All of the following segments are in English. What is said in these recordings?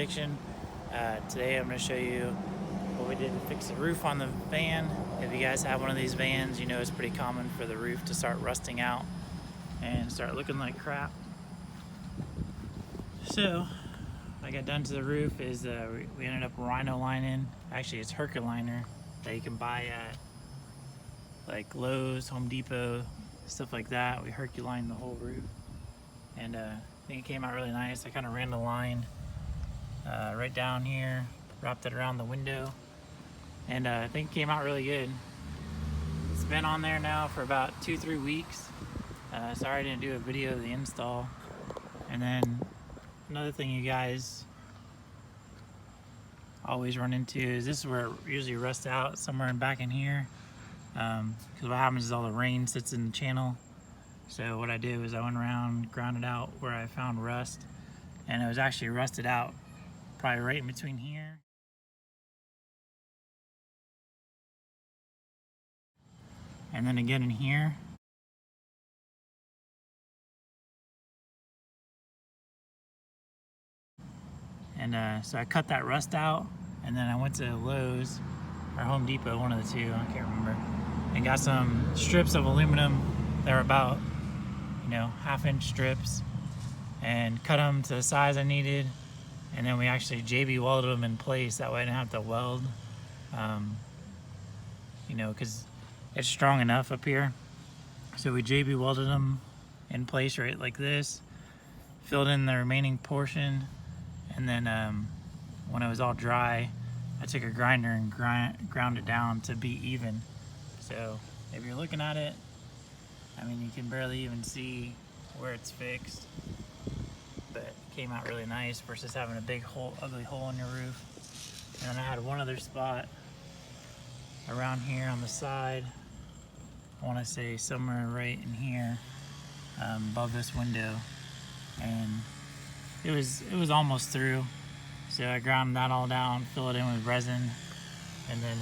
Addiction. Today I'm going to show you what we did to fix the roof on the van. If you guys have one of these vans, you know it's pretty common for the roof to start rusting out and start looking like crap. So what I got done to the roof is we ended up rhino lining. Actually, it's Herculiner that you can buy at like Lowe's, Home Depot, stuff like that. We Herculined the whole roof, and I think it came out really nice. I kind of ran the line right down here, wrapped it around the window, and I think it came out really good. It's been on there now for about 2-3 weeks. Sorry I didn't do a video of the install. And then another thing you guys always run into is this is where it usually rusts out, somewhere back in here. Because what happens is all the rain sits in the channel. So what I did was I went around, grounded out where I found rust, and it was actually rusted out probably right in between here and then again in here. And so I cut that rust out, and then I went to Lowe's or Home Depot, one of the two, I can't remember, and got some strips of aluminum. They were about, 1/2-inch strips, and cut them to the size I needed. And then we actually JB welded them in place, that way I didn't have to weld, because it's strong enough up here. So we JB welded them in place right like this, filled in the remaining portion, and then when it was all dry, I took a grinder and ground it down to be even. So if you're looking at it, you can barely even see where it's fixed, but it came out really nice versus having a big hole, ugly hole in your roof. And then I had one other spot around here on the side. I want to say somewhere right in here, above this window, and it was almost through. So I ground that all down, fill it in with resin, and then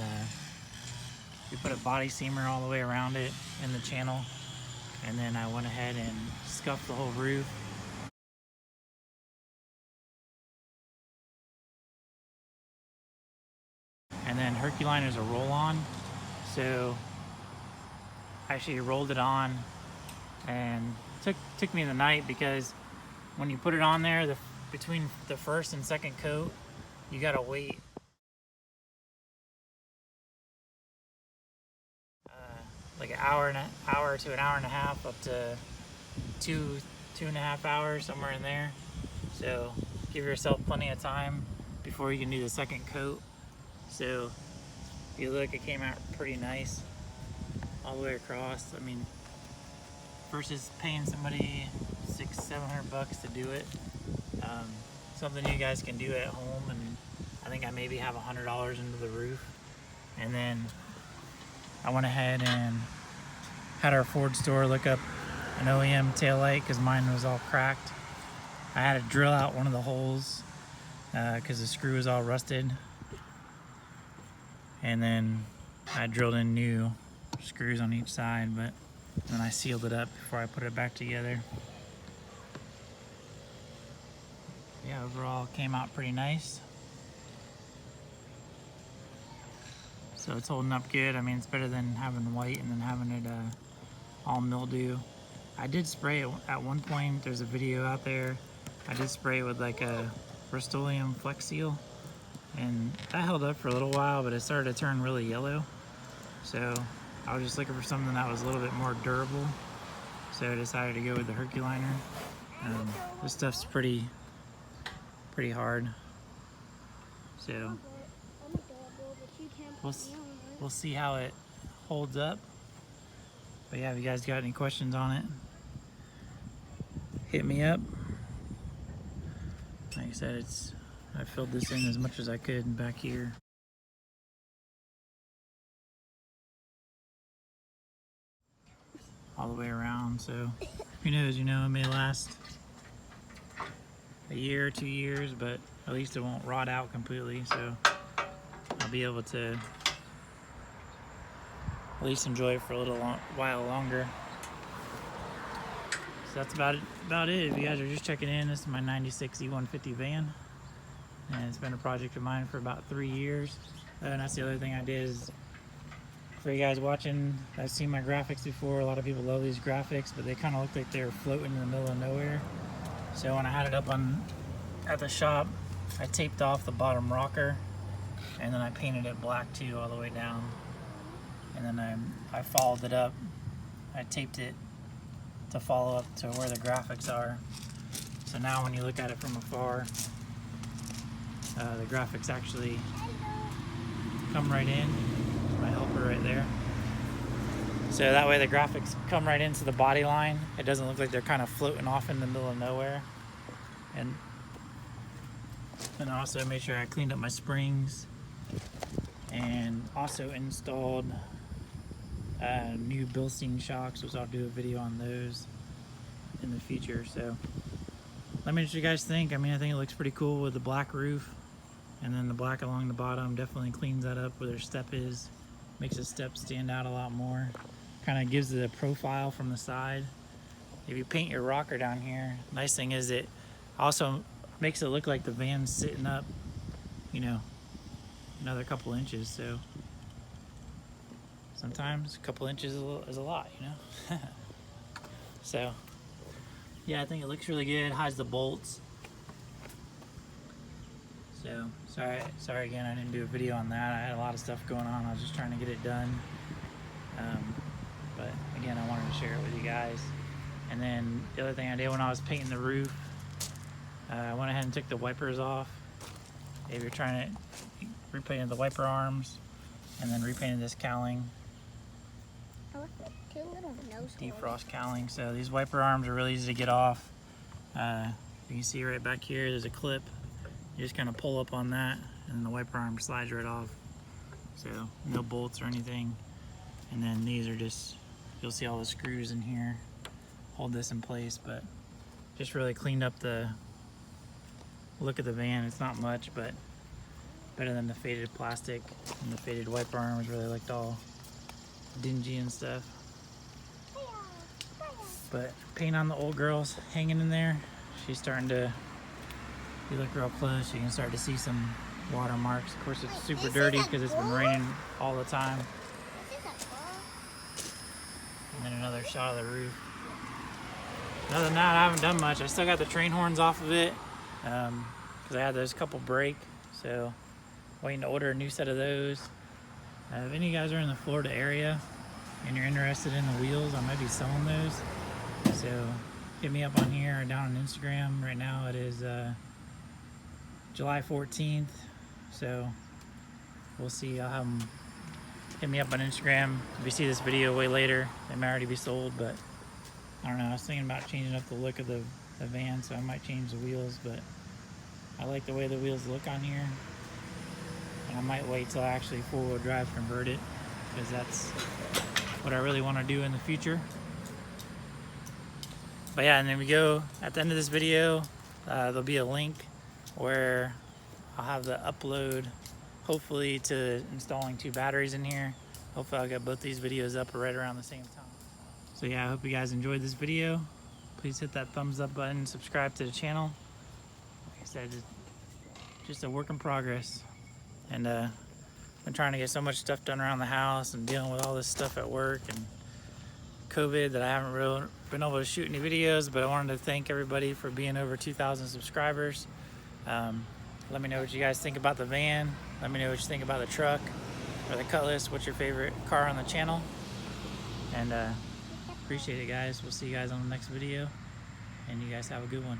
we put a body seamer all the way around it in the channel. And then I went ahead and scuffed the whole roof. And then Herculiner is a roll-on, so I actually rolled it on, and took me the night, because when you put it on there, between the first and second coat, you gotta wait like an hour to an hour and a half, up to 2.5 hours, somewhere in there. So give yourself plenty of time before you can do the second coat. So if you look, it came out pretty nice all the way across. Versus paying somebody $600-700 to do it, something you guys can do at home. And I think I maybe have $100 into the roof. And then I went ahead and had our Ford store look up an OEM taillight, because mine was all cracked. I had to drill out one of the holes because the screw was all rusted, and then I drilled in new screws on each side, but then I sealed it up before I put it back together. Yeah, overall it came out pretty nice. So it's holding up good. It's better than having white and then having it all mildew. I did spray it at one point. There's a video out there. I did spray it with like a Rust-Oleum Flex Seal, and that held up for a little while, but it started to turn really yellow. So I was just looking for something that was a little bit more durable. So I decided to go with the Herculiner. This stuff's pretty hard. So we'll see how it holds up. But yeah, if you guys got any questions on it, hit me up. Like I said, I filled this in as much as I could back here. All the way around, so who knows, it may last a year or 2 years, but at least it won't rot out completely. So I'll be able to at least enjoy it for a little while longer. So that's about it. If you guys are just checking in, this is my 96 E150 van. and it's been a project of mine for about 3 years. And that's the other thing I did is, for you guys watching, I've seen my graphics before. A lot of people love these graphics, but they kind of look like they're floating in the middle of nowhere. So when I had it up at the shop, I taped off the bottom rocker, and then I painted it black too all the way down. And then I followed it up. I taped it to follow up to where the graphics are. So now when you look at it from afar, the graphics actually come right in. My helper right there. So that way the graphics come right into the body line. It doesn't look like they're kind of floating off in the middle of nowhere. And I also made sure I cleaned up my springs, and also installed new Bilstein shocks, which I'll do a video on those in the future. So let me know what you guys think. I mean, I think it looks pretty cool with the black roof, and then the black along the bottom definitely cleans that up where their step is. Makes the step stand out a lot more. Kind of gives it a profile from the side. If you paint your rocker down here, nice thing is it also makes it look like the van's sitting up, you know, another couple inches. So sometimes a couple inches is a lot, you know. So yeah, I think it looks really good. Hides the bolts. So sorry again, I didn't do a video on that. I had a lot of stuff going on. I was just trying to get it done. But again, I wanted to share it with you guys. And then the other thing I did when I was painting the roof, I went ahead and took the wipers off. If you're trying to repaint the wiper arms, and then repainted this cowling. I left the two little nose Defrost cowling. So these wiper arms are really easy to get off. You can see right back here, there's a clip. You just kind of pull up on that, and the wiper arm slides right off. So no bolts or anything. And then these are just, you'll see all the screws in here hold this in place, but just really cleaned up the look of the van. It's not much, but better than the faded plastic, and the faded wiper arms really looked all dingy and stuff. But paint on the old girl's hanging in there. She's starting to, if you look real close, you can start to see some water marks. Of course, it's super dirty because it's been raining all the time. And then another shot of the roof. Other than that, I haven't done much. I still got the train horns off of it because I had those couple break. So waiting to order a new set of those. If any of you guys are in the Florida area and you're interested in the wheels, I might be selling those. So hit me up on here or down on Instagram. Right now it is July 14th. So we'll see. I'll have them hit me up on Instagram. If you see this video way later, they might already be sold, but I don't know. I was thinking about changing up the look of the van, so I might change the wheels, but I like the way the wheels look on here. And I might wait till I actually four-wheel drive convert it, because that's what I really want to do in the future. But yeah, and then we go at the end of this video, there'll be a link where I'll have the upload, hopefully, to installing 2 batteries in here. Hopefully I'll get both these videos up right around the same time. So yeah, I hope you guys enjoyed this video. Please hit that thumbs up button, subscribe to the channel. Like I said, it's just a work in progress. And been trying to get so much stuff done around the house and dealing with all this stuff at work and COVID that I haven't really been able to shoot any videos, but I wanted to thank everybody for being over 2,000 subscribers. Let me know what you guys think about the van. Let me know what you think about the truck or the Cutlass. What's your favorite car on the channel? And appreciate it, guys. We'll see you guys on the next video, and you guys have a good one.